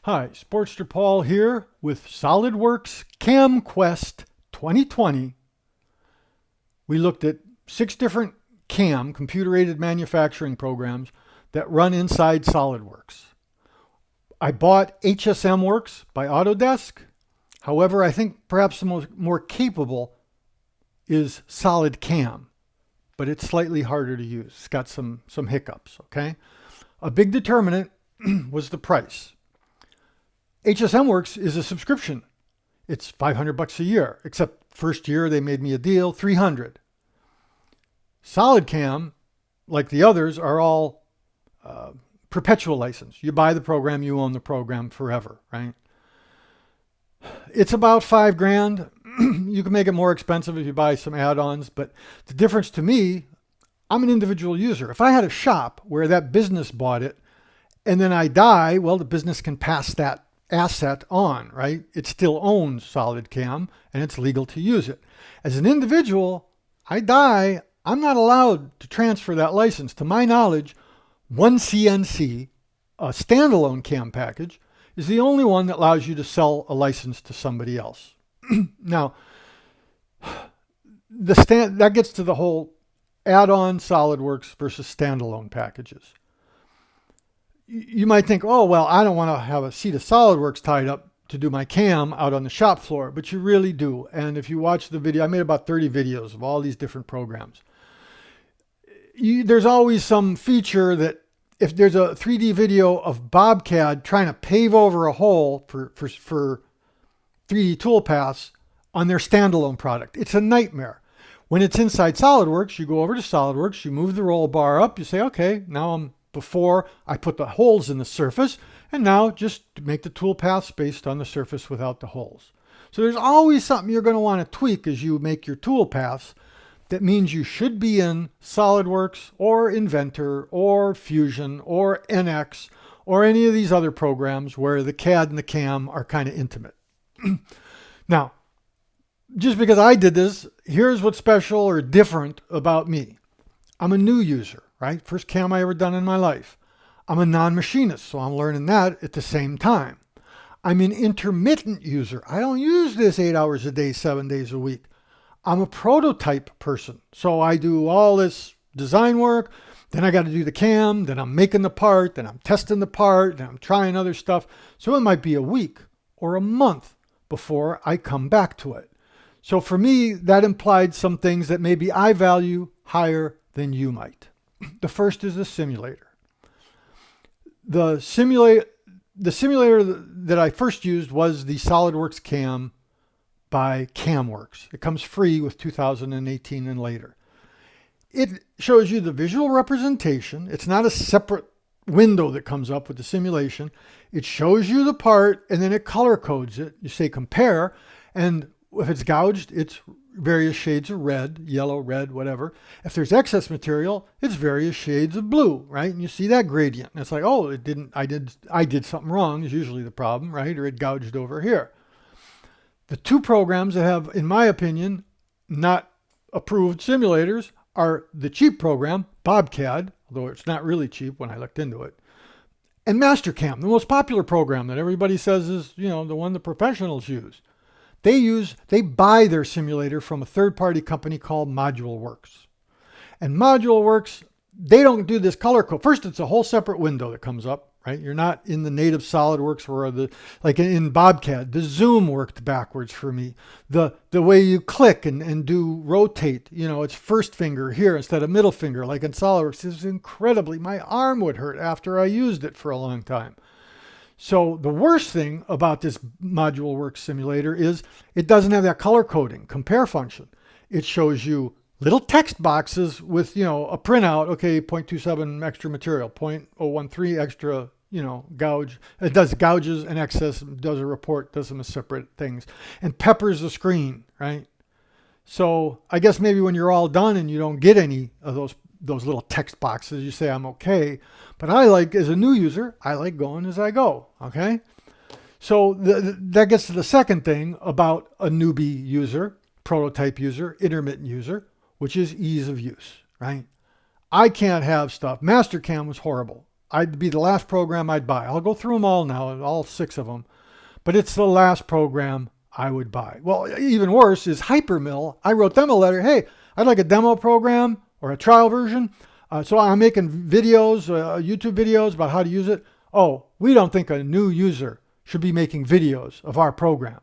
Hi, Sportster Paul here with SolidWorks CAM Quest 2020. We looked at 6 different CAM, computer-aided manufacturing programs, that run inside SolidWorks. I bought HSMWorks by Autodesk. However, I think perhaps the more capable is SolidCAM, but it's slightly harder to use. It's got some hiccups, okay? A big determinant was the price. HSMWorks is a subscription. It's $500 a year, except first year they made me a deal, $300. SolidCAM, like the others, are all perpetual license. You buy the program, you own the program forever, right? It's about $5,000. You can make it more expensive if you buy some add-ons, but the difference to me, I'm an individual user. If I had a shop where that business bought it and then I die, well, the business can pass that asset on, right? It still owns SolidCAM and it's legal to use it. As an individual, I die, I'm not allowed to transfer that license. To my knowledge, one CNC, a standalone CAM package, is the only one that allows you to sell a license to somebody else. Now, that gets to the whole add-on SolidWorks versus standalone packages. You might think, oh, well, I don't want to have a seat of SolidWorks tied up to do my CAM out on the shop floor, but you really do. And if you watch the video, I made about 30 videos of all these different programs. There's always some feature that if there's a 3D video of BobCAD trying to pave over a hole for 3D toolpaths on their standalone product, it's a nightmare. When it's inside SolidWorks, you go over to SolidWorks, you move the roll bar up, you say, okay, now before I put the holes in the surface, and now just make the toolpaths based on the surface without the holes. So there's always something you're going to want to tweak as you make your toolpaths. That means you should be in SolidWorks or Inventor or Fusion or NX or any of these other programs where the CAD and the CAM are kind of intimate. Now, just because I did this, here's what's special or different about me. I'm a new user, right? First CAM I ever done in my life. I'm a non-machinist, so I'm learning that at the same time. I'm an intermittent user. I don't use this 8 hours a day, 7 days a week. I'm a prototype person. So I do all this design work, then I got to do the CAM, then I'm making the part, then I'm testing the part, then I'm trying other stuff. So it might be a week or a month before I come back to it. So for me, that implied some things that maybe I value higher than you might. The first is the simulator. The simulator that I first used was the SolidWorks CAM by CAMWorks. It comes free with 2018 and later. It shows you the visual representation. It's not a separate window that comes up with the simulation. It shows you the part and then it color codes it. You say compare, and if it's gouged, it's various shades of red, yellow, red, whatever. If there's excess material, it's various shades of blue, right? And you see that gradient. And it's like, oh, I did something wrong is usually the problem, right? Or it gouged over here. The 2 programs that have, in my opinion, not approved simulators are the cheap program, BobCAD, although it's not really cheap when I looked into it, and MasterCAM, the most popular program that everybody says is, the one the professionals use. They buy their simulator from a third-party company called ModuleWorks. And ModuleWorks, they don't do this color code. First, it's a whole separate window that comes up, right? You're not in the native SolidWorks where like in BobCAD, the zoom worked backwards for me. The way you click and do rotate, it's first finger here instead of middle finger, like in SolidWorks, is incredibly, my arm would hurt after I used it for a long time. So the worst thing about this ModuleWorks simulator is it doesn't have that color coding, compare function. It shows you little text boxes with, a printout, okay, 0.27 extra material, 0.013 extra, gouge. It does gouges and excess, does a report, does some separate things, and peppers the screen, right? So I guess maybe when you're all done and you don't get any of those little text boxes, you say, I'm okay. But I like, as a new user, I like going as I go, okay? So that gets to the second thing about a newbie user, prototype user, intermittent user, which is ease of use, right? I can't have stuff. MasterCAM was horrible. I'd be the last program I'd buy. I'll go through them all now, all 6 of them, but it's the last program I would buy. Well, even worse is HSMWorks. I wrote them a letter. Hey, I'd like a demo program or a trial version. So I'm making videos, YouTube videos about how to use it. Oh, we don't think a new user should be making videos of our program.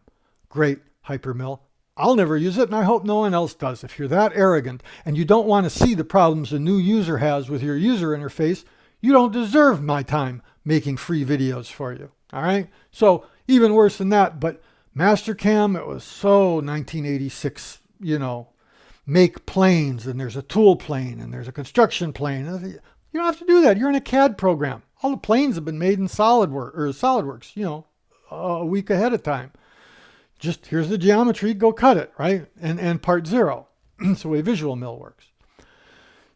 Great, HSMWorks. I'll never use it, and I hope no one else does. If you're that arrogant and you don't want to see the problems a new user has with your user interface, you don't deserve my time making free videos for you. All right? So even worse than that, but MasterCAM, it was so 1986, make planes, and there's a tool plane, and there's a construction plane. You don't have to do that. You're in a CAD program. All the planes have been made in SolidWorks, a week ahead of time. Just here's the geometry, go cut it, right? And part 0. That's the way VisualMill works.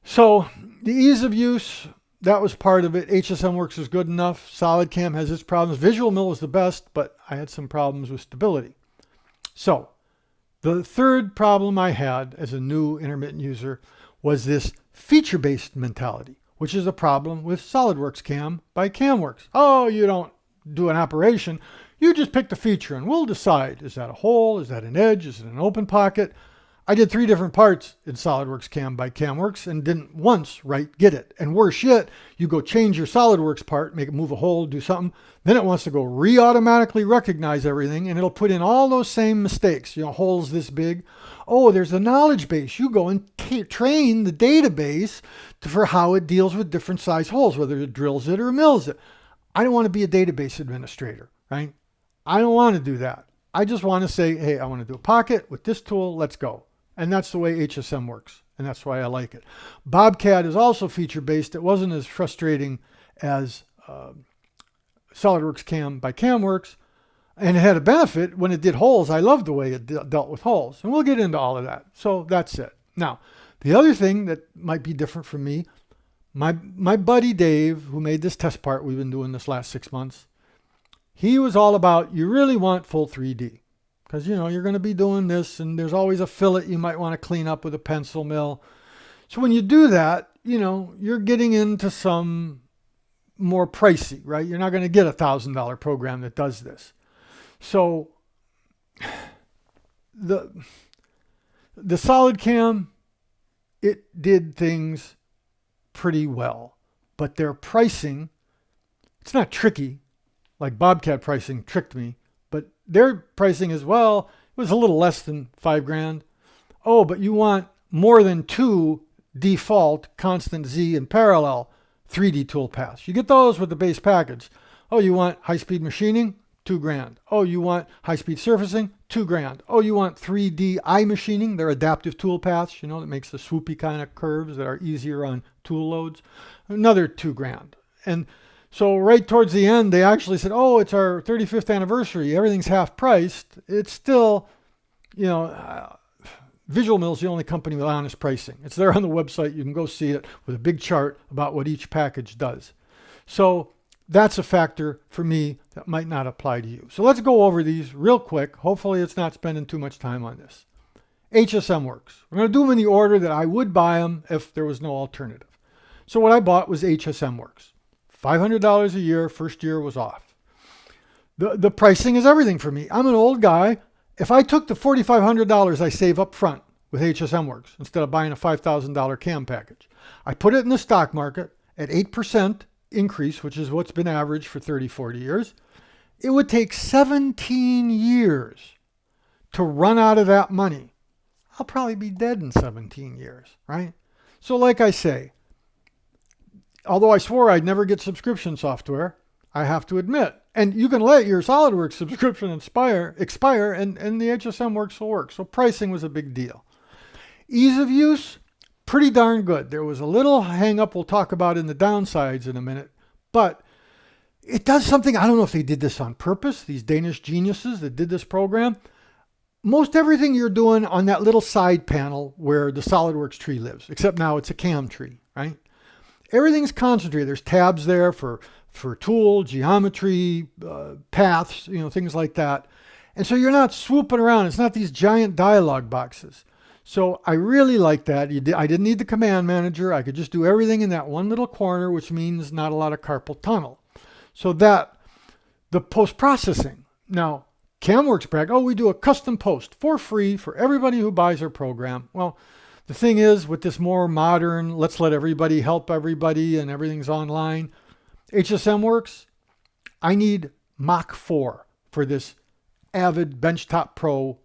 So the ease of use, that was part of it. HSMWorks is good enough. SolidCAM has its problems. VisualMill was the best, but I had some problems with stability. So the third problem I had as a new intermittent user was this feature-based mentality, which is a problem with SolidWorks CAM by CAMWorks. Oh, you don't do an operation. You just pick the feature and we'll decide. Is that a hole? Is that an edge? Is it an open pocket? I did 3 different parts in SolidWorks CAM by CAMWorks and didn't once get it. And worse yet, you go change your SolidWorks part, make it move a hole, do something. Then it wants to go automatically recognize everything, and it'll put in all those same mistakes. Holes this big. Oh, there's a knowledge base. You go and train the database for how it deals with different size holes, whether it drills it or mills it. I don't want to be a database administrator, right? I don't want to do that. I just want to say, hey, I want to do a pocket with this tool. Let's go. And that's the way HSM works. And that's why I like it. BobCAD is also feature-based. It wasn't as frustrating as SolidWorks CAM by CAMWorks. And it had a benefit when it did holes. I loved the way it dealt with holes. And we'll get into all of that. So that's it. Now, the other thing that might be different from me, my buddy Dave, who made this test part we've been doing this last 6 months, he was all about, you really want full 3D. Because, you're going to be doing this, and there's always a fillet you might want to clean up with a pencil mill. So when you do that, you're getting into some more pricey, right? You're not going to get a $1,000 program that does this. So the SolidCAM, it did things pretty well. But their pricing, it's not tricky, like BobCAD pricing tricked me. But their pricing as well was a little less than $5,000. Oh, but you want more than 2 default constant Z and parallel 3D toolpaths. You get those with the base package. Oh, you want high-speed machining? $2,000. Oh, you want high-speed surfacing? $2,000. Oh, you want 3D eye machining? They're adaptive toolpaths, that makes the swoopy kind of curves that are easier on tool loads. Another $2,000. And so right towards the end, they actually said, oh, it's our 35th anniversary. Everything's half priced. It's still, VisualMill is the only company with honest pricing. It's there on the website. You can go see it with a big chart about what each package does. So that's a factor for me that might not apply to you. So let's go over these real quick. Hopefully it's not spending too much time on this. HSMWorks. We're going to do them in the order that I would buy them if there was no alternative. So what I bought was HSMWorks. $500 a year, first year was off. The pricing is everything for me. I'm an old guy. If I took the $4,500 I save up front with HSMWorks instead of buying a $5,000 CAM package, I put it in the stock market at 8% increase, which is what's been average for 30, 40 years, it would take 17 years to run out of that money. I'll probably be dead in 17 years, right? So like I say, although I swore I'd never get subscription software, I have to admit, and you can let your SolidWorks subscription expire and the HSMWorks will work. So pricing was a big deal. Ease of use, pretty darn good. There was a little hang up we'll talk about in the downsides in a minute, but it does something. I don't know if they did this on purpose, these Danish geniuses that did this program. Most everything you're doing on that little side panel where the SolidWorks tree lives, except now it's a CAM tree, right? Everything's concentrated. There's tabs there for tool, geometry, paths, things like that. And so you're not swooping around. It's not these giant dialog boxes. So I really like that. I didn't need the command manager. I could just do everything in that one little corner, which means not a lot of carpal tunnel. So that, the post-processing. Now, CAMWorks brag, oh, we do a custom post for free for everybody who buys our program. Well, the thing is, with this more modern, let's let everybody help everybody and everything's online, HSMWorks, I need Mach 4 for this Avid Benchtop Pro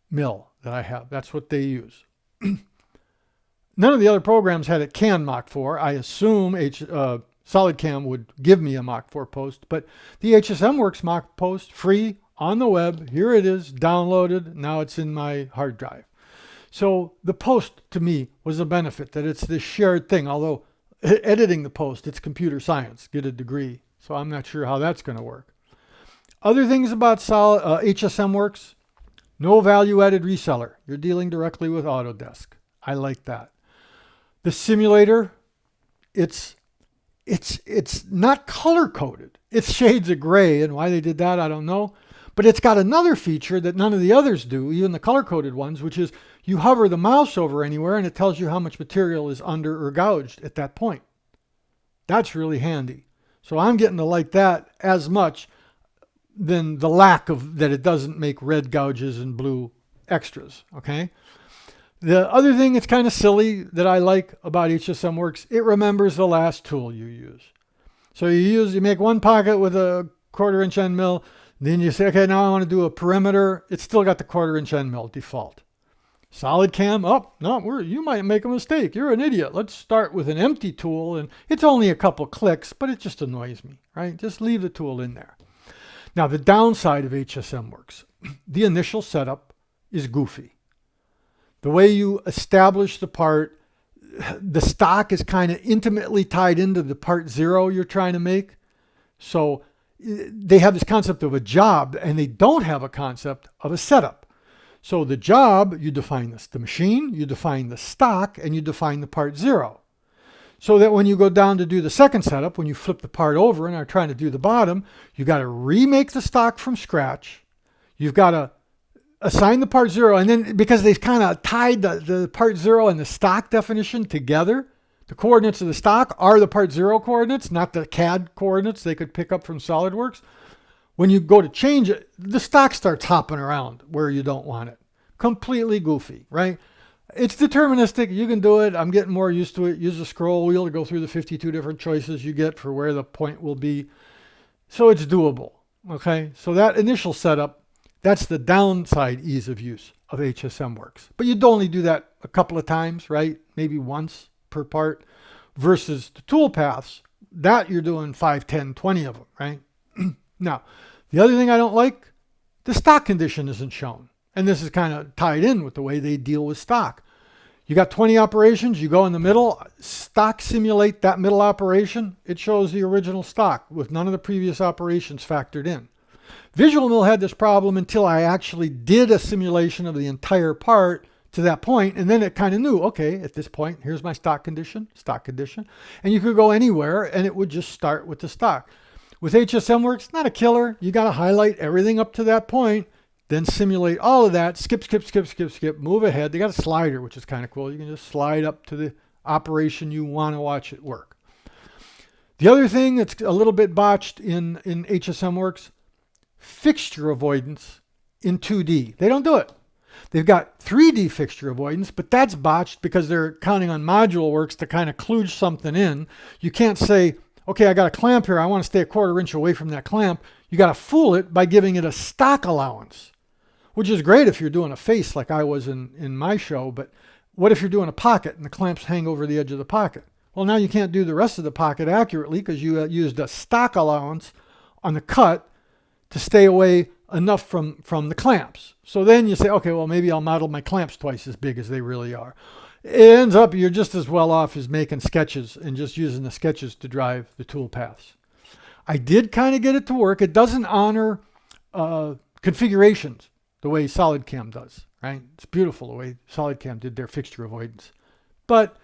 mill that I have. That's what they use. None of the other programs had a CAN Mach 4. I assume SolidCAM would give me a Mach 4 post, but the HSMWorks Mach post, free, on the web, here it is, downloaded, now it's in my hard drive. So the post to me was a benefit, that it's this shared thing, although editing the post, it's computer science, get a degree, so I'm not sure how that's going to work. Other things about HSMWorks, no value-added reseller. You're dealing directly with Autodesk. I like that. The simulator, it's not color-coded. It's shades of gray, and why they did that, I don't know. But it's got another feature that none of the others do, even the color-coded ones, which is you hover the mouse over anywhere and it tells you how much material is under or gouged at that point. That's really handy. So I'm getting to like that as much than the lack of that it doesn't make red gouges and blue extras, okay? The other thing that's kind of silly that I like about HSMWorks, it remembers the last tool you use. So you make one pocket with a 1/4 inch end mill, then you say, okay, now I want to do a perimeter. It's still got the 1/4 inch end mill default. SolidCAM, oh, no, you might make a mistake. You're an idiot. Let's start with an empty tool, and it's only a couple clicks, but it just annoys me, right? Just leave the tool in there. Now, the downside of HSMWorks, the initial setup is goofy. The way you establish the part, the stock is kind of intimately tied into the part 0 you're trying to make. So they have this concept of a job, and they don't have a concept of a setup. So the job, you define this, the machine, you define the stock, and you define the part 0. So that when you go down to do the second setup, when you flip the part over and are trying to do the bottom, you got to remake the stock from scratch. You've got to assign the part 0, and then because they've kind of tied the part 0 and the stock definition together, the coordinates of the stock are the part 0 coordinates, not the CAD coordinates they could pick up from SolidWorks. When you go to change it, the stock starts hopping around where you don't want it. Completely goofy, right? It's deterministic. You can do it. I'm getting more used to it. Use the scroll wheel to go through the 52 different choices you get for where the point will be. So it's doable, okay? So that initial setup, that's the downside ease of use of HSMWorks. But you'd only do that a couple of times, right? Maybe once per part versus the tool paths. That you're doing 5, 10, 20 of them, right? Now, the other thing I don't like, the stock condition isn't shown. And this is kind of tied in with the way they deal with stock. You got 20 operations, you go in the middle, stock simulate that middle operation. It shows the original stock with none of the previous operations factored in. VisualMill had this problem until I actually did a simulation of the entire part to that point, and then it kind of knew, okay, at this point, here's my stock condition, and you could go anywhere and it would just start with the stock. With HSMWorks, not a killer. You got to highlight everything up to that point, then simulate all of that, skip, move ahead. They got a slider, which is kind of cool. You can just slide up to the operation you want to watch it work. The other thing that's a little bit botched in HSMWorks, fixture avoidance in 2D. They don't do it. They've got 3D fixture avoidance, but that's botched because they're counting on ModuleWorks to kind of kludge something in. You can't say, okay, I got a clamp here. I want to stay a 1/4 inch away from that clamp. You got to fool it by giving it a stock allowance, which is great if you're doing a face like I was in my show. But what if you're doing a pocket and the clamps hang over the edge of the pocket? Well, now you can't do the rest of the pocket accurately because you used a stock allowance on the cut to stay away enough from the clamps. So then you say, okay, well, maybe I'll model my clamps twice as big as they really are. It ends up you're just as well off as making sketches and just using the sketches to drive the tool paths. I did kind of get it to work. It doesn't honor configurations the way SolidCAM does, right? It's beautiful the way SolidCAM did their fixture avoidance. But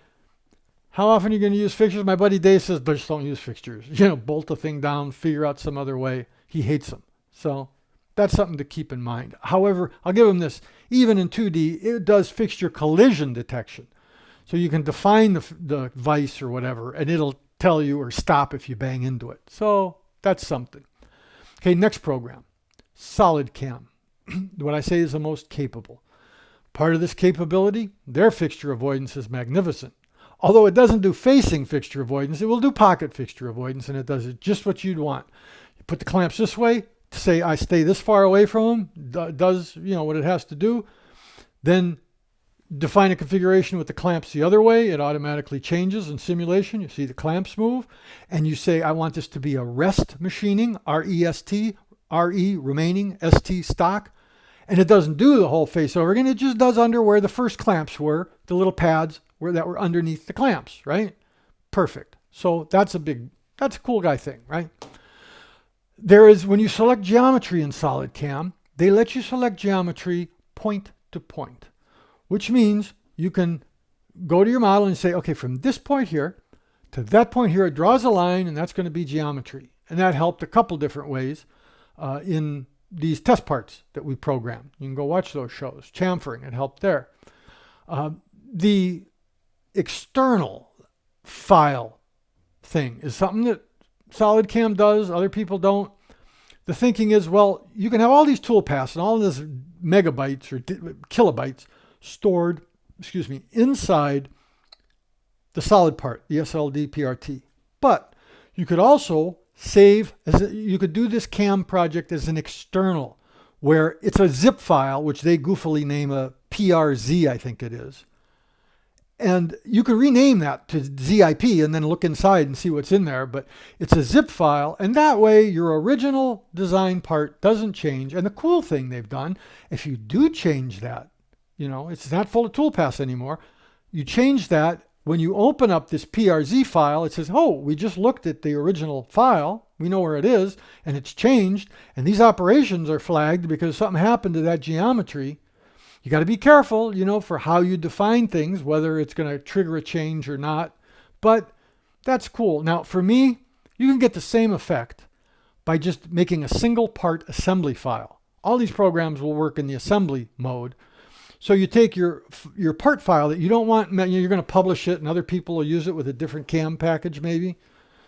how often are you going to use fixtures? My buddy Dave says, just don't use fixtures. Bolt the thing down, figure out some other way. He hates them. So that's something to keep in mind. However, I'll give them this. Even in 2D, it does fixture collision detection. So you can define the vise or whatever, and it'll tell you or stop if you bang into it. So that's something. Okay, next program, SolidCAM. What I say is the most capable. Part of this capability, their fixture avoidance is magnificent. Although it doesn't do facing fixture avoidance, it will do pocket fixture avoidance, and it does it just what you'd want. You put the clamps this way, to say I stay this far away from them, does what it has to do. Then define a configuration with the clamps the other way. It automatically changes in simulation. You see the clamps move, and you say I want this to be a rest machining, R-E-S-T, R-E remaining, S-T stock. And it doesn't do the whole face over again. It just does under where the first clamps were, the little pads that were underneath the clamps, right? Perfect. So that's a cool guy thing, right? There is, when you select geometry in SolidCAM, they let you select geometry point to point, which means you can go to your model and say, okay, from this point here to that point here, it draws a line, and that's going to be geometry. And that helped a couple different ways in these test parts that we programmed. You can go watch those shows. Chamfering, it helped there. The external file thing is something that SolidCAM does, other people don't. The thinking is, well, you can have all these toolpaths and all this megabytes or kilobytes stored, inside the solid part, the SLD PRT. But you could also you could do this CAM project as an external, where it's a zip file, which they goofily name a PRZ, I think it is. And you can rename that to ZIP and then look inside and see what's in there, but it's a zip file, and that way your original design part doesn't change. And the cool thing they've done, if you do change that, it's not full of toolpaths anymore, you change that. When you open up this PRZ file, it says, oh, we just looked at the original file. We know where it is, and it's changed. And these operations are flagged because something happened to that geometry. You got to be careful, for how you define things, whether it's going to trigger a change or not. But that's cool. Now, for me, you can get the same effect by just making a single part assembly file. All these programs will work in the assembly mode. So you take your part file that you don't want, you're going to publish it and other people will use it with a different CAM package maybe.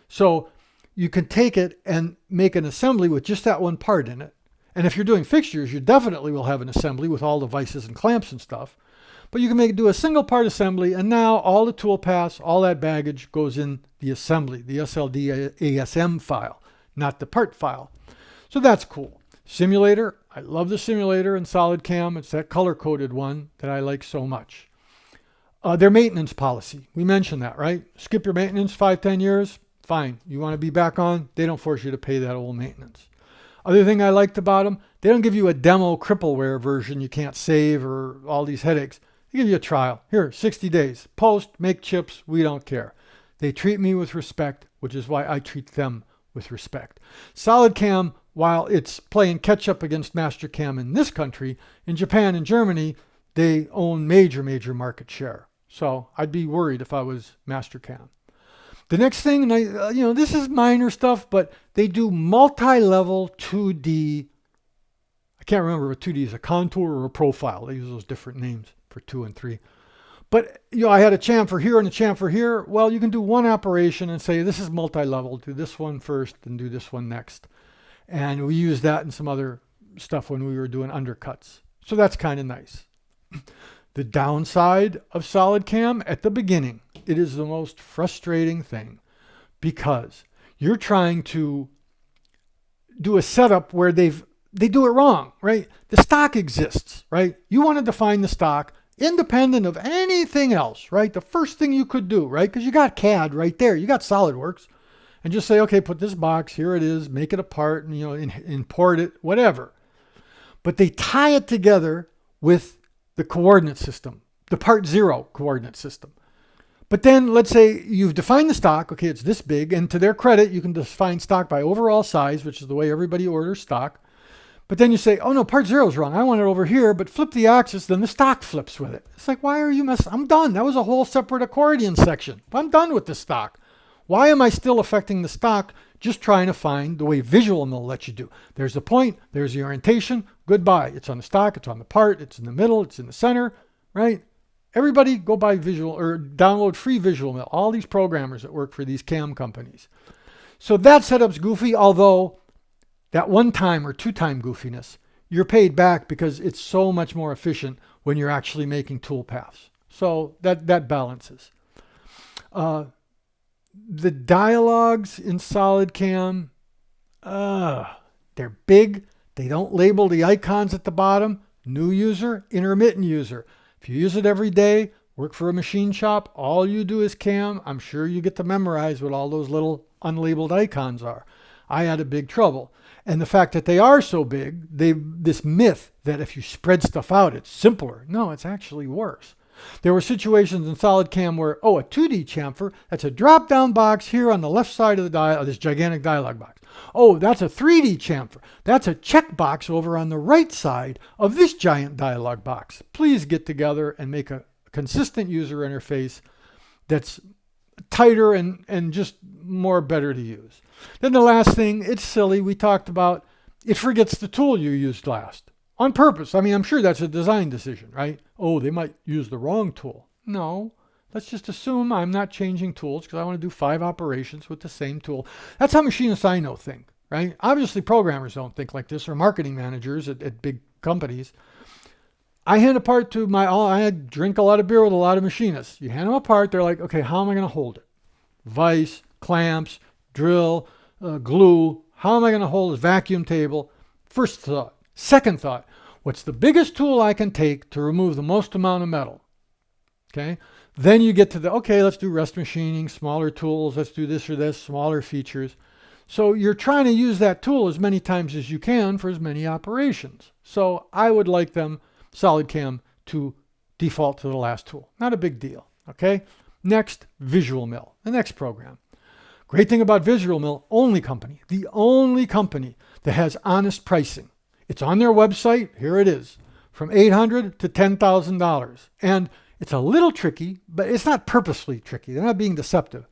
So you can take it and make an assembly with just that one part in it. And if you're doing fixtures, you definitely will have an assembly with all the vices and clamps and stuff. But you can do a single part assembly, and now all the toolpaths, all that baggage goes in the assembly, the SLD ASM file, not the part file. So that's cool. Simulator, I love the simulator in SolidCAM. It's that color-coded one that I like so much. Their maintenance policy, we mentioned that, right? Skip your maintenance 5-10 years, fine. You want to be back on, they don't force you to pay that old maintenance. Other thing I liked about them, they don't give you a demo crippleware version you can't save or all these headaches. They give you a trial. Here, 60 days. Post, make chips, we don't care. They treat me with respect, which is why I treat them with respect. SolidCAM, while it's playing catch up against MasterCAM in this country, in Japan and Germany, they own major market share. So I'd be worried if I was MasterCAM. The next thing, this is minor stuff, but they do multi-level 2D. I can't remember what 2D is, a contour or a profile. They use those different names for 2 and 3. But I had a chamfer here and a chamfer here. Well, you can do one operation and say, this is multi-level. Do this one first and do this one next. And we use that in some other stuff when we were doing undercuts. So that's kind of nice. The downside of SolidCAM at the beginning, it is the most frustrating thing because you're trying to do a setup where they do it wrong, right? The stock exists, right? You want to define the stock independent of anything else, right? The first thing you could do, right? Because you got CAD right there. You got SolidWorks. And just say, okay, put this box, here it is, make it apart, and import it, whatever. But they tie it together with the coordinate system, the part 0 coordinate system. But then let's say you've defined the stock, okay, it's this big, and to their credit, you can define stock by overall size, which is the way everybody orders stock. But then you say, oh no, part 0 is wrong. I want it over here, but flip the axis, then the stock flips with it. It's like, why are you messing? I'm done. That was a whole separate accordion section. I'm done with the stock. Why am I still affecting the stock just trying to find the way VisualMill lets you do. There's the point, there's the orientation, goodbye. It's on the stock, it's on the part, it's in the middle, it's in the center, right? Everybody go buy download free VisualMill, all these programmers that work for these CAM companies. So that setup's goofy, although that one-time or two-time goofiness, you're paid back because it's so much more efficient when you're actually making tool paths. So that balances. The dialogues in SolidCAM, they're big. They don't label the icons at the bottom. New user, intermittent user. If you use it every day, work for a machine shop, all you do is CAM. I'm sure you get to memorize what all those little unlabeled icons are. I had a big trouble. And the fact that they are so big, this myth that if you spread stuff out, it's simpler. No, it's actually worse. There were situations in SolidCAM where, a 2D chamfer, that's a drop-down box here on the left side of this gigantic dialog box. Oh, that's a 3D chamfer. That's a checkbox over on the right side of this giant dialog box. Please get together and make a consistent user interface that's tighter and just better to use. Then the last thing, it's silly, we talked about, it forgets the tool you used last. On purpose. I mean, I'm sure that's a design decision, right? Oh, they might use the wrong tool. No, let's just assume I'm not changing tools because I want to do 5 operations with the same tool. That's how machinists I know think, right? Obviously, programmers don't think like this, or marketing managers at big companies. I hand a part to I drink a lot of beer with a lot of machinists. You hand them a part, they're like, okay, how am I going to hold it? Vise, clamps, drill, glue. How am I going to hold this vacuum table? First thought. Second thought, what's the biggest tool I can take to remove the most amount of metal? Okay. Then you get to let's do rest machining, smaller tools. Let's do this or this, smaller features. So you're trying to use that tool as many times as you can for as many operations. So I would like SolidCAM, to default to the last tool. Not a big deal. Okay. Next, VisualMill, the next program. Great thing about VisualMill, the only company that has honest pricing. It's on their website. Here it is, from $800 to $10,000. And it's a little tricky, but it's not purposely tricky. They're not being deceptive.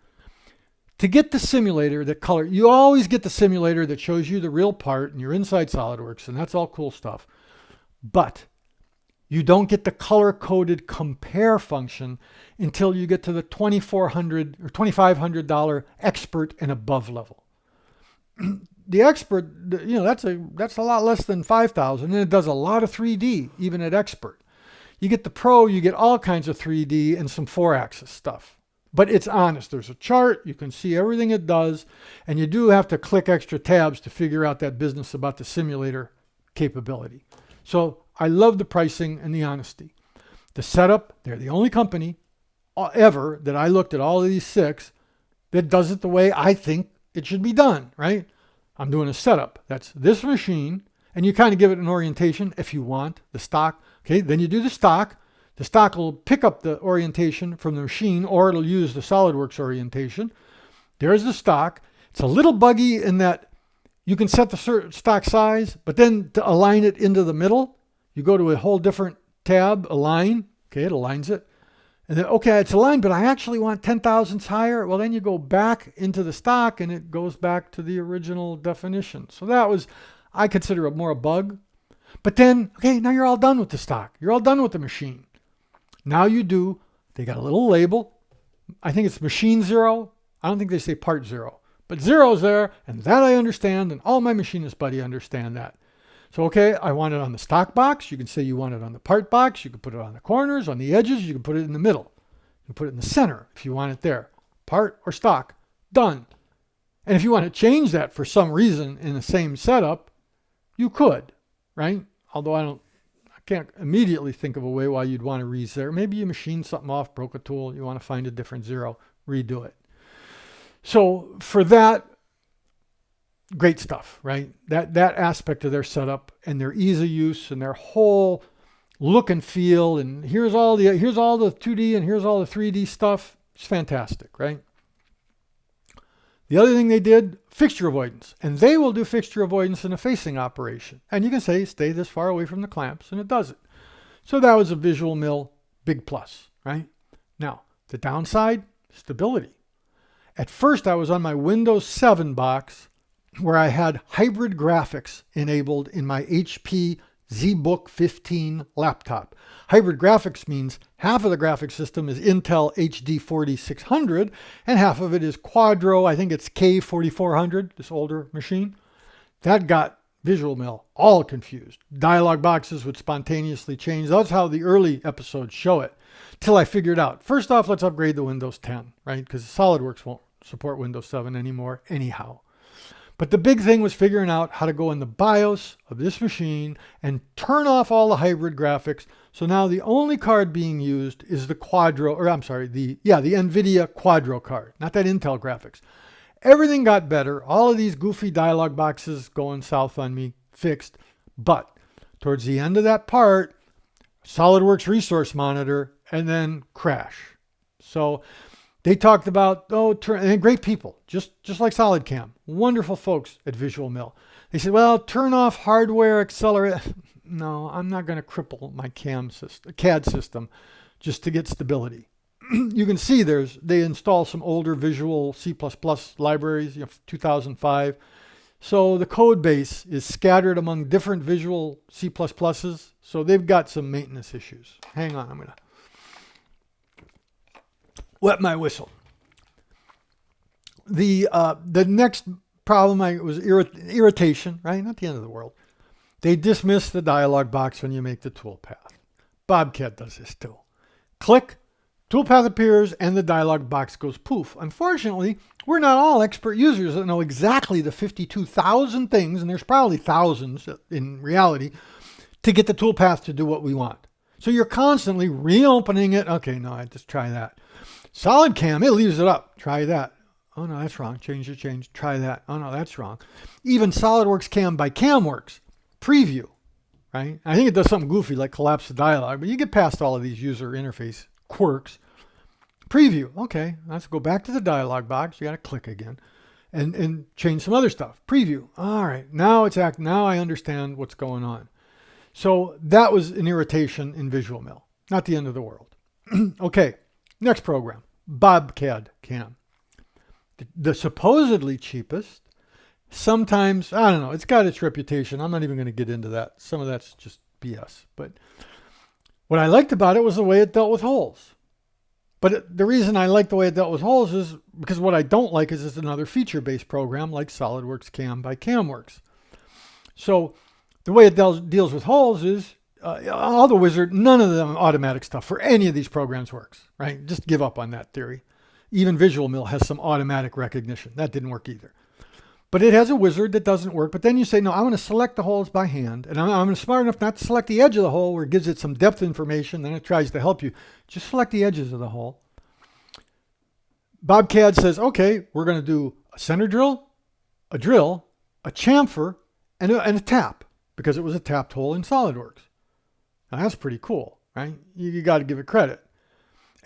To get the simulator you always get the simulator that shows you the real part and you're inside SolidWorks, and that's all cool stuff. But you don't get the color-coded compare function until you get to the $2,400 or $2,500 expert and above level. The expert, that's a lot less than $5,000, and it does a lot of 3D, even at expert. You get the pro, you get all kinds of 3D and some 4-axis stuff. But it's honest. There's a chart, you can see everything it does, and you do have to click extra tabs to figure out that business about the simulator capability. So I love the pricing and the honesty. The setup, they're the only company ever that I looked at all of these 6 that does it the way I think it should be done, right? I'm doing a setup. That's this machine, and you kind of give it an orientation if you want, the stock. Okay, then you do the stock. The stock will pick up the orientation from the machine, or it'll use the SolidWorks orientation. There's the stock. It's a little buggy in that you can set the stock size, but then to align it into the middle, you go to a whole different tab, align. Okay, it aligns it. And then, okay, it's aligned, but I actually want 10 thousandths higher. Well, then you go back into the stock and it goes back to the original definition. So that was, I consider it more a bug. But then, okay, now you're all done with the stock. You're all done with the machine. Now they got a little label. I think it's machine 0. I don't think they say part 0. But 0's there, and that I understand, and all my machinist buddy understand that. So, okay, I want it on the stock box. You can say you want it on the part box. You can put it on the corners, on the edges. You can put it in the middle. You can put it in the center if you want it there. Part or stock. Done. And if you want to change that for some reason in the same setup, you could, right? Although I can't immediately think of a way why you'd want to reset. Maybe you machined something off, broke a tool. You want to find a different 0, redo it. So for that, great stuff, right? That aspect of their setup and their ease of use and their whole look and feel, and here's all the 2D and here's all the 3D stuff. It's fantastic, right? The other thing they did, fixture avoidance, and they will do fixture avoidance in a facing operation. And you can say, stay this far away from the clamps, and it does it. So that was a VisualMill big plus, right? Now, the downside, stability. At first, I was on my Windows 7 box where I had hybrid graphics enabled in my HP ZBook 15 laptop. Hybrid graphics means half of the graphics system is Intel HD 4600 and half of it is Quadro, I think it's K4400, this older machine. That got VisualMill all confused. Dialog boxes would spontaneously change. That's how the early episodes show it. Till I figured out, first off, let's upgrade to Windows 10, right? Because SolidWorks won't support Windows 7 anymore anyhow. But the big thing was figuring out how to go in the BIOS of this machine and turn off all the hybrid graphics. So now the only card being used is the Quadro, or I'm sorry, the NVIDIA Quadro card, not that Intel graphics. Everything got better. All of these goofy dialog boxes going south on me fixed. But towards the end of that part, SolidWorks Resource Monitor, and then crash. So they talked about, and great people, just like SolidCAM, wonderful folks at VisualMill. They said, well, turn off hardware accelerate. No, I'm not going to cripple my CAD system just to get stability. You can see they install some older Visual C++ libraries, 2005. So the code base is scattered among different Visual C++s. So they've got some maintenance issues. Hang on, I'm going to wet my whistle. The next problem was irritation, right? Not the end of the world. They dismiss the dialog box when you make the toolpath. BobCAD does this too. Click, toolpath appears, and the dialog box goes poof. Unfortunately, we're not all expert users that know exactly the 52,000 things, and there's probably thousands in reality, to get the toolpath to do what we want. So you're constantly reopening it. Okay, no, I just try that. SolidCAM, it leaves it up. Try that. Oh, no, that's wrong. Change. Try that. Oh, no, that's wrong. Even SolidWorks CAM by CAMWorks. Preview, right? I think it does something goofy like collapse the dialog, but you get past all of these user interface quirks. Preview. Okay, let's go back to the dialog box. You got to click again and change some other stuff. Preview. All right, now now I understand what's going on. So that was an irritation in VisualMill. Not the end of the world. Okay, next program, BobCAD CAM. The supposedly cheapest. Sometimes, I don't know, it's got its reputation. I'm not even going to get into that. Some of that's just BS. But what I liked about it was the way it dealt with holes. But the reason I like the way it dealt with holes is because what I don't like is it's another feature-based program like SolidWorks CAM by CAMWorks. So the way it deals with holes is all the wizard, none of the automatic stuff for any of these programs works, right? Just give up on that theory. Even VisualMill has some automatic recognition. That didn't work either. But it has a wizard that doesn't work. But then you say, no, I want to select the holes by hand. And I'm smart enough not to select the edge of the hole where it gives it some depth information. Then it tries to help you. Just select the edges of the hole. BobCAD says, okay, we're going to do a center drill, a chamfer, and a tap, because it was a tapped hole in SolidWorks. Now that's pretty cool, right? You got to give it credit.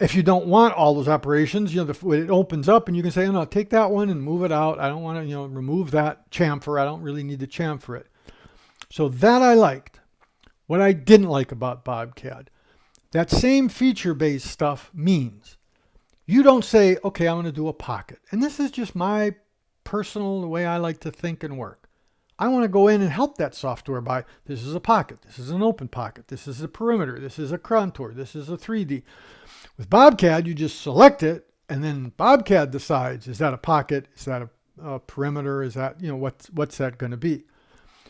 If you don't want all those operations, it opens up and you can say, oh, no, take that one and move it out. I don't want to, remove that chamfer. I don't really need to chamfer it. So that I liked. What I didn't like about BobCAD, that same feature-based stuff means you don't say, okay, I'm going to do a pocket. And this is just my personal, the way I like to think and work. I want to go in and help that software by, this is a pocket, this is an open pocket, this is a perimeter, this is a contour, this is a 3D. With BobCAD, you just select it, and then BobCAD decides, is that a pocket? Is that a perimeter? Is that, what's that going to be?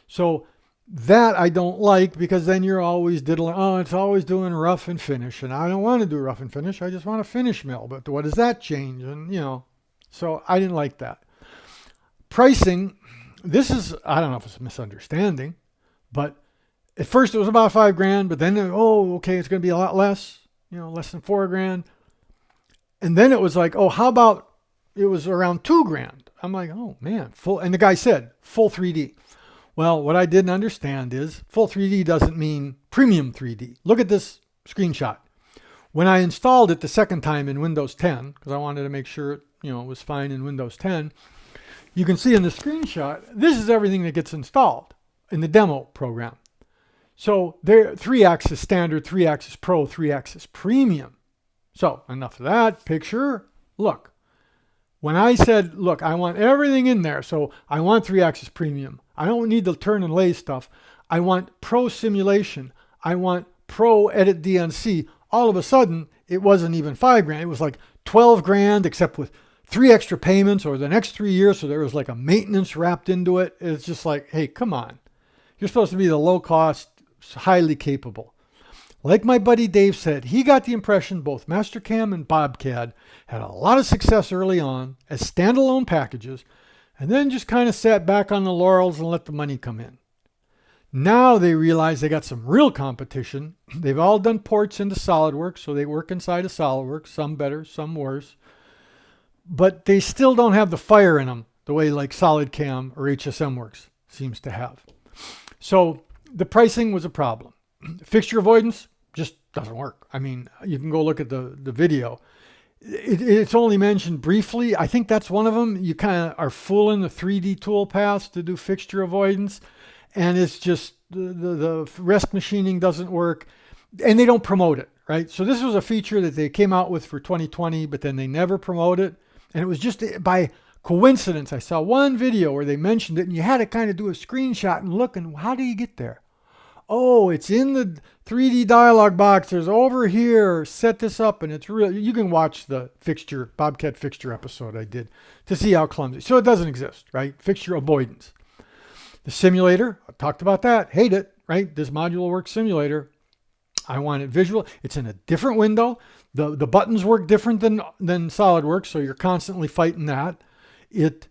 So that I don't like, because then you're always diddling, it's always doing rough and finish, and I don't want to do rough and finish. I just want to finish mill, but what does that change? And, so I didn't like that. Pricing, this is, I don't know if it's a misunderstanding, but at first it was about $5,000, but then, okay, it's going to be a lot less. Less than $4,000. And then it was like, how about it was around $2,000? I'm like, oh man, full. And the guy said full 3D. Well, what I didn't understand is full 3D doesn't mean premium 3D. Look at this screenshot. When I installed it the second time in Windows 10, because I wanted to make sure it was fine in Windows 10, you can see in the screenshot, this is everything that gets installed in the demo program. So there, 3-axis standard, 3-axis pro, 3-axis premium. So enough of that. Picture, look. When I said, look, I want everything in there, so I want 3-axis premium. I don't need the turn and lay stuff. I want pro simulation. I want pro edit DNC. All of a sudden, it wasn't even $5,000. It was like $12,000, except with 3 extra payments or the next 3 years. So there was like a maintenance wrapped into it. It's just like, hey, come on. You're supposed to be the low cost, highly capable. Like my buddy Dave said, he got the impression both MasterCAM and BobCAD had a lot of success early on as standalone packages, and then just kind of sat back on the laurels and let the money come in. Now they realize they got some real competition. They've all done ports into SolidWorks, so they work inside of SolidWorks, some better, some worse. But they still don't have the fire in them the way like SolidCAM or HSMWorks seems to have. So the pricing was a problem. Fixture avoidance just doesn't work. I mean, you can go look at the video. It's only mentioned briefly. I think that's one of them. You kind of are fooling the 3D toolpaths to do fixture avoidance, and it's just the rest machining doesn't work, and they don't promote it, right? So this was a feature that they came out with for 2020, but then they never promote it, and it was just by coincidence. I saw one video where they mentioned it, and you had to kind of do a screenshot and look, and how do you get there? Oh, it's in the 3D dialog box. There's over here. Set this up, and it's real. You can watch the BobCAD fixture episode I did to see how clumsy. So it doesn't exist, right? Fixture avoidance. The simulator, I talked about that. Hate it, right? This ModuleWorks simulator, I want it visual. It's in a different window. The buttons work different than SolidWorks, so you're constantly fighting that. It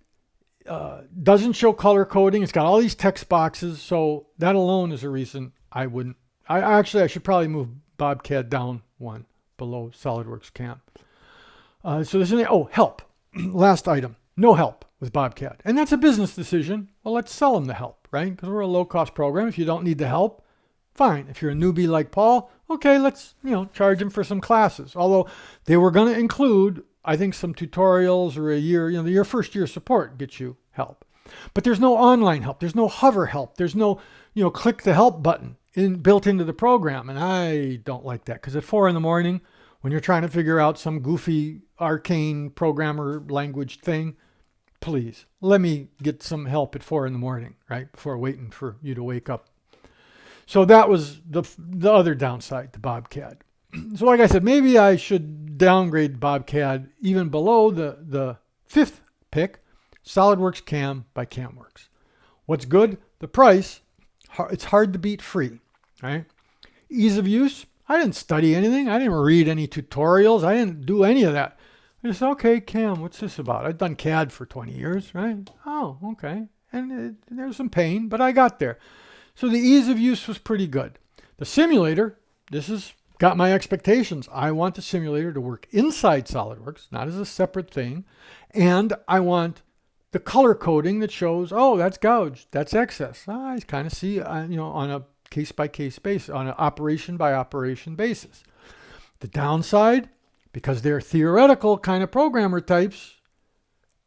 doesn't show color coding. It's got all these text boxes, so that alone is a reason I wouldn't. I should probably move BobCAD down one below SolidWorks CAM. So there's help. Last item, no help with BobCAD, and that's a business decision. Well, let's sell them the help, right? Because we're a low-cost program. If you don't need the help, fine. If you're a newbie like Paul, okay, let's charge him for some classes. Although they were going to include, I think, some tutorials or a year, your first year support gets you help. But there's no online help. There's no hover help. There's no, click the help button built into the program. And I don't like that because at 4 a.m, when you're trying to figure out some goofy arcane programmer language thing, please let me get some help at 4 a.m, right? Before waiting for you to wake up. So that was the other downside to BobCAD. So like I said, maybe I should downgrade BobCAD even below the 5th pick, SolidWorks CAM by CAMWorks. What's good? The price. It's hard to beat free, right? Ease of use. I didn't study anything. I didn't read any tutorials. I didn't do any of that. I just, okay, CAM, what's this about? I've done CAD for 20 years, right? Oh, okay. And there was some pain, but I got there. So the ease of use was pretty good. The simulator, this has got my expectations. I want the simulator to work inside SolidWorks, not as a separate thing. And I want the color coding that shows, oh, that's gouged, that's excess. I kind of see, on a case-by-case basis, on an operation-by-operation basis. The downside, because they're theoretical kind of programmer types,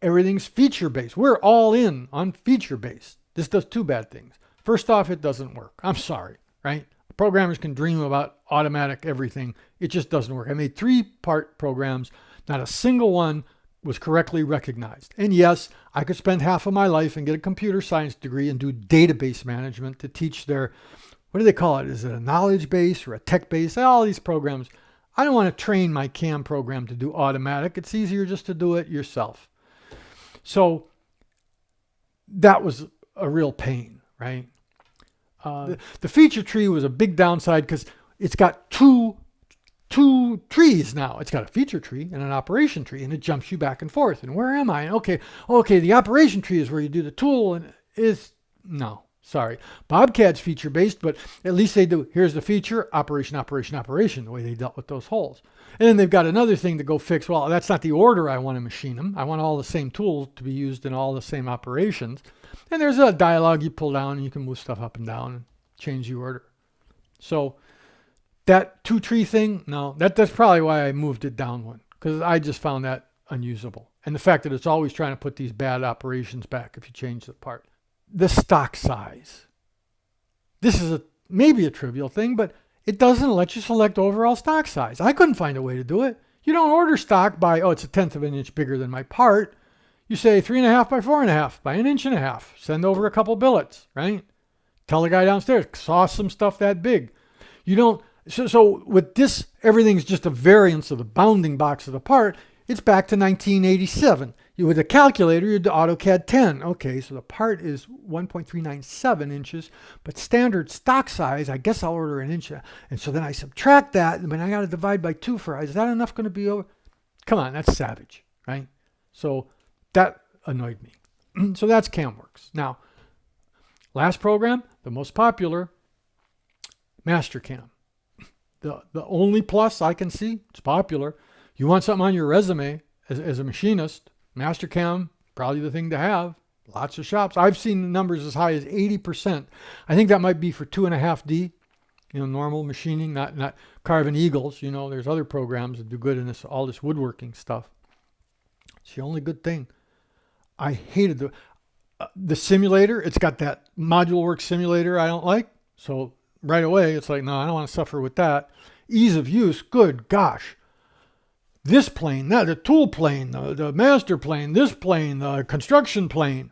everything's feature-based. We're all in on feature-based. This does two bad things. First off, it doesn't work. I'm sorry, right? Programmers can dream about automatic everything. It just doesn't work. I made 3-part programs. Not a single one was correctly recognized. And yes, I could spend half of my life and get a computer science degree and do database management to teach their, what do they call it? Is it a knowledge base or a tech base? All these programs. I don't want to train my CAM program to do automatic. It's easier just to do it yourself. So that was a real pain, right? The feature tree was a big downside because it's got two trees now. It's got a feature tree and an operation tree, and it jumps you back and forth. And where am I? And okay, the operation tree is where you do the tool, and no, sorry. BobCAD's feature-based, but at least they do, here's the feature, operation, the way they dealt with those holes. And then they've got another thing to go fix. Well, that's not the order I want to machine them. I want all the same tools to be used in all the same operations. And there's a dialog you pull down, and you can move stuff up and down and change the order. So that 2-tree thing, no, that's probably why I moved it down one, because I just found that unusable. And the fact that it's always trying to put these bad operations back if you change the part. The stock size. This is maybe a trivial thing, but it doesn't let you select overall stock size. I couldn't find a way to do it. You don't order stock by, it's a 1/10 of an inch bigger than my part. You say 3.5 by 4.5 by 1.5 inches. Send over a couple billets, right? Tell the guy downstairs, saw some stuff that big. You don't, so with this, everything's just a variance of the bounding box of the part. It's back to 1987. With a calculator, you'd do AutoCAD 10. Okay, so the part is 1.397 inches, but standard stock size, I guess I'll order 1 inch. And so then I subtract that, but I got to divide by 2 for, is that enough going to be over? Come on, that's savage, right? So that annoyed me. So that's CAMWorks. Now, last program, the most popular, MasterCAM. The only plus I can see, it's popular. You want something on your resume as a machinist, MasterCAM, probably the thing to have. Lots of shops. I've seen the numbers as high as 80%. I think that might be for 2.5D, normal machining, not carving eagles. There's other programs that do good in all this woodworking stuff. It's the only good thing. I hated the simulator. It's got that ModuleWorks simulator I don't like. So right away, it's like, no, I don't want to suffer with that. Ease of use, good gosh. This plane, the tool plane, the master plane, this plane, the construction plane.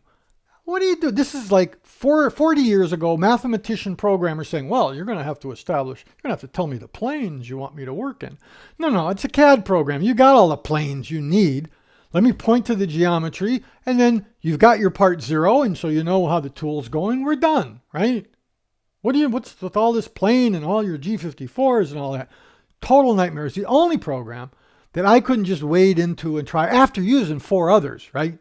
What do you do? This is like 40 years ago, mathematician programmers saying, well, you're going to have to establish, you're going to have to tell me the planes you want me to work in. No, it's a CAD program. You got all the planes you need. Let me point to the geometry, and then you've got your part 0, and so you know how the tool's going. We're done, right? What's with all this plane and all your G54s and all that? Total nightmare. It's the only program that I couldn't just wade into and try after using 4 others, right?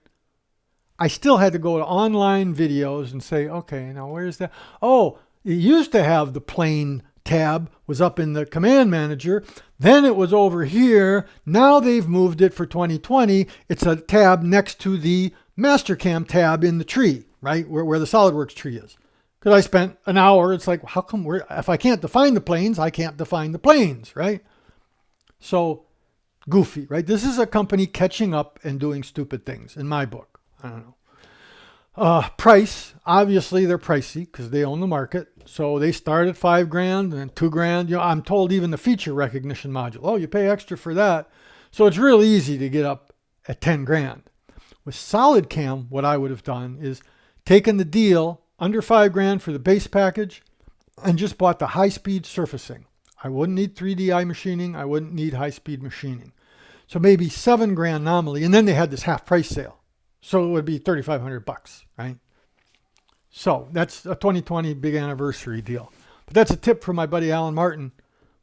I still had to go to online videos and say, okay, now where's that? Oh, it used to have the plane tab was up in the command manager. Then it was over here. Now they've moved it for 2020. It's a tab next to the MasterCAM tab in the tree, right? Where the SolidWorks tree is. Because I spent an hour, it's like, how come if I can't define the planes, I can't define the planes, right? So goofy, right? This is a company catching up and doing stupid things in my book. I don't know. Price, obviously they're pricey because they own the market. So they start at $5,000 and then $2,000. I'm told even the feature recognition module, oh, you pay extra for that. So it's real easy to get up at $10,000. With SolidCAM, what I would have done is taken the deal under $5,000 for the base package and just bought the high-speed surfacing. I wouldn't need 3D machining. I wouldn't need high-speed machining. So maybe $7,000 nominally, and then they had this half-price sale. So it would be $3,500, right? So that's a 2020 big anniversary deal. But that's a tip from my buddy Alan Martin.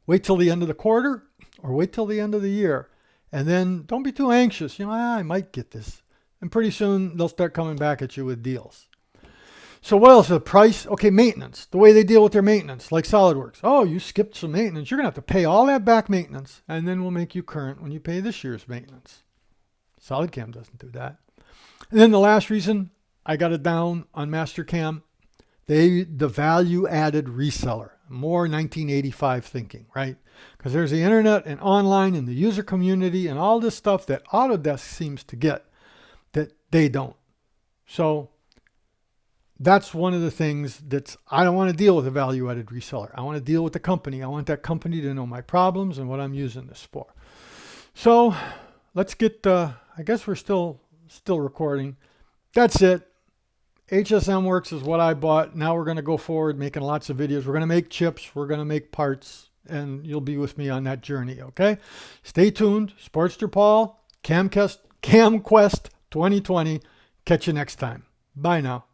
Wait till the end of the quarter or wait till the end of the year. And then don't be too anxious. I might get this. And pretty soon they'll start coming back at you with deals. So what else? The price? Okay, maintenance. The way they deal with their maintenance, like SolidWorks. Oh, you skipped some maintenance. You're going to have to pay all that back maintenance, and then we'll make you current when you pay this year's maintenance. SolidCAM doesn't do that. And then the last reason I got it down on MasterCAM, the value-added reseller. More 1985 thinking, right? Because there's the internet and online and the user community and all this stuff that Autodesk seems to get that they don't. So that's one of the things I don't want to deal with a value-added reseller. I want to deal with the company. I want that company to know my problems and what I'm using this for. So let's get, I guess we're still recording. That's it. HSMWorks is what I bought. Now we're going to go forward making lots of videos. We're going to make chips. We're going to make parts. And you'll be with me on that journey, okay? Stay tuned. Sportster Paul, CAMQuest 2020. Catch you next time. Bye now.